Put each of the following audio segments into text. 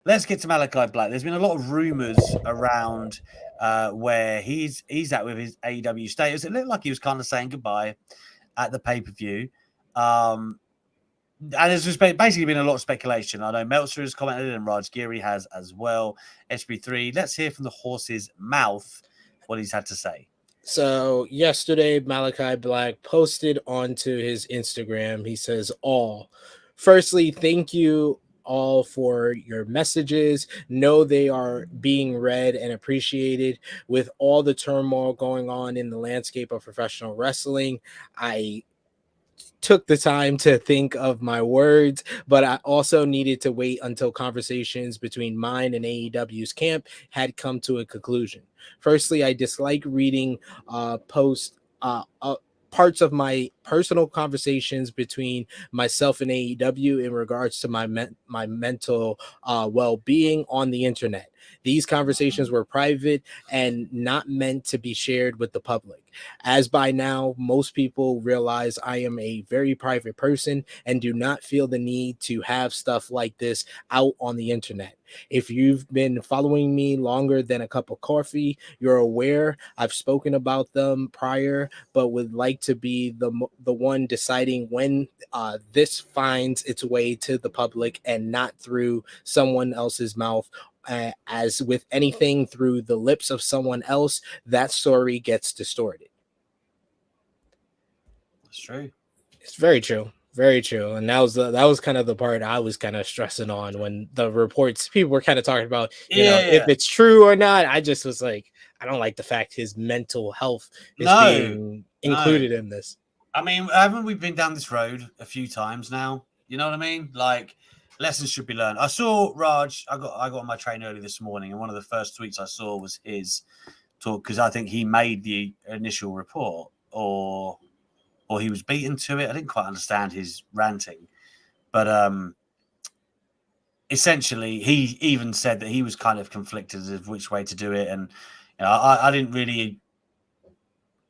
let's get to Malakai Black. There's been a lot of rumors around where he's at with his AEW status. It looked like he was kind of saying goodbye at the pay-per-view. And there's just basically been a lot of speculation. I know Meltzer has commented and Raj Giri has as well. SB3, let's hear from the horse's mouth what he's had to say. So yesterday, Malakai Black posted onto his Instagram. He says, Firstly, thank you all for your messages. Know they are being read and appreciated. With all the turmoil going on in the landscape of professional wrestling, I took the time to think of my words, but I also needed to wait until conversations between mine and AEW's camp had come to a conclusion. Firstly, I dislike reading post parts of my personal conversations between myself and AEW in regards to my mental well-being on the internet. These conversations were private and not meant to be shared with the public. As by now, most people realize I am a very private person and do not feel the need to have stuff like this out on the internet. If you've been following me longer than a cup of coffee, you're aware I've spoken about them prior, but would like to be the one deciding when this finds its way to the public and not through someone else's mouth. As with anything through the lips of someone else, that story gets distorted. That's true. It's very true. Very true. And that was kind of the part I was kind of stressing on when the reports people were kind of talking about, Yeah. if it's true or not. I just was like, I don't like the fact his mental health is being No. included in this. I mean, haven't we been down this road a few times now? You know what I mean? Like, lessons should be learned. I saw Raj. I got on my train early this morning, and one of the first tweets I saw was his talk because I think he made the initial report, or he was beaten to it. I didn't quite understand his ranting, but essentially, he even said that he was kind of conflicted as which way to do it, and I didn't really.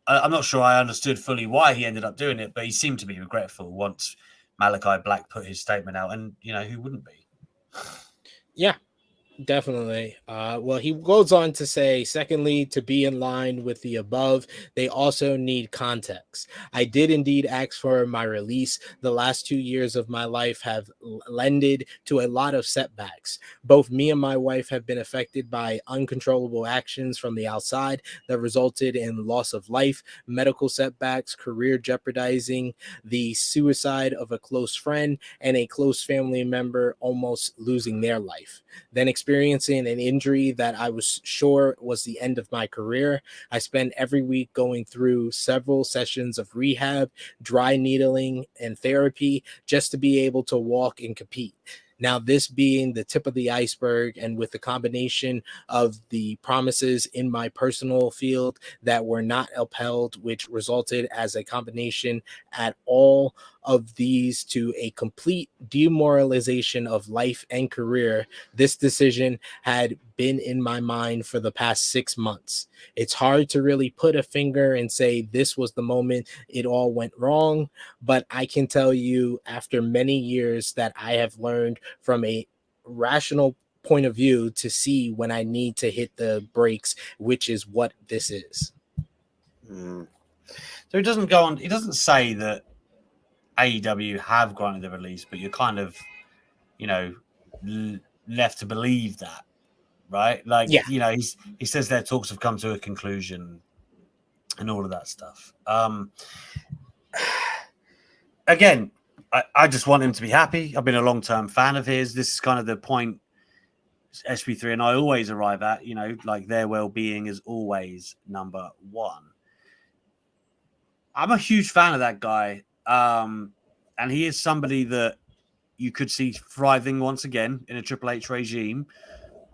I'm not sure I understood fully why he ended up doing it, but he seemed to be regretful once Malakai Black put his statement out, and who wouldn't be? Yeah, definitely. Well, he goes on to say, secondly, to be in line with the above, they also need context. I did indeed ask for my release. The last 2 years of my life have lended to a lot of setbacks. Both me and my wife have been affected by uncontrollable actions from the outside that resulted in loss of life, medical setbacks, career jeopardizing, the suicide of a close friend, and a close family member almost losing their life. Then experiencing an injury that I was sure was the end of my career. I spent every week going through several sessions of rehab, dry needling, and therapy just to be able to walk and compete. Now, this being the tip of the iceberg, and with the combination of the promises in my personal field that were not upheld, which resulted as a combination at all of these to a complete demoralization of life and career, this decision had been in my mind for the past 6 months. It's hard to really put a finger and say this was the moment it all went wrong, but I can tell you after many years that I have learned from a rational point of view to see when I need to hit the brakes, which is what this is. So he doesn't go on. He doesn't say that AEW have granted the release, but you're kind of, left to believe that, right? Like, Yeah. he says their talks have come to a conclusion and all of that stuff. Again, I just want him to be happy. I've been a long-term fan of his. This is kind of the point SP3 and I always arrive at, like their well-being is always number one. I'm a huge fan of that guy. And he is somebody that you could see thriving once again in a Triple H regime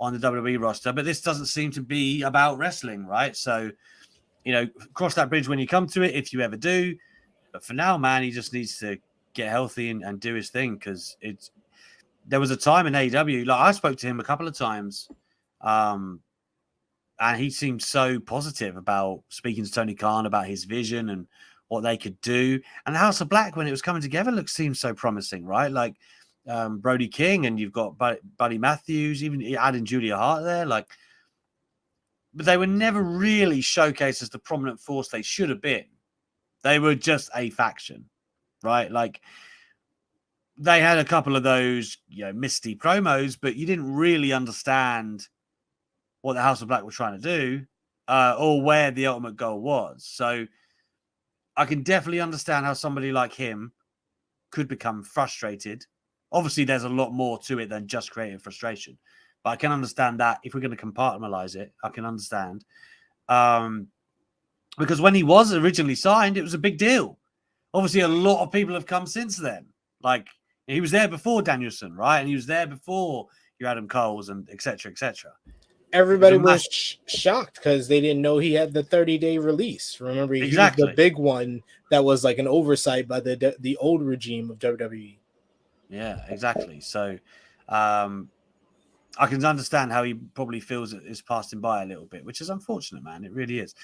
on the WWE roster. But this doesn't seem to be about wrestling, right? So, cross that bridge when you come to it, if you ever do. But for now, man, he just needs to get healthy and do his thing, because there was a time in AEW, like I spoke to him a couple of times, and he seemed so positive about speaking to Tony Khan about his vision and what they could do. And the House of Black, when it was coming together, seemed so promising, right? Like, Brody King, and you've got Buddy Matthews, even adding Julia Hart there, like. But they were never really showcased as the prominent force they should have been. They were just a faction, right? Like, they had a couple of those, misty promos, but you didn't really understand what the House of Black were trying to do, or where the ultimate goal was. So I can definitely understand how somebody like him could become frustrated. Obviously, there's a lot more to it than just creating frustration. But I can understand that. If we're going to compartmentalize it, I can understand. Because when he was originally signed, it was a big deal. Obviously, a lot of people have come since then. Like, he was there before Danielson, right? And he was there before you Adam Coles and et cetera, et cetera. Everybody was shocked because they didn't know he had the 30-day release. Remember, he was the big one that was like an oversight by the old regime of WWE. Yeah, exactly. So I can understand how he probably feels it is passing by a little bit, which is unfortunate, man. It really is.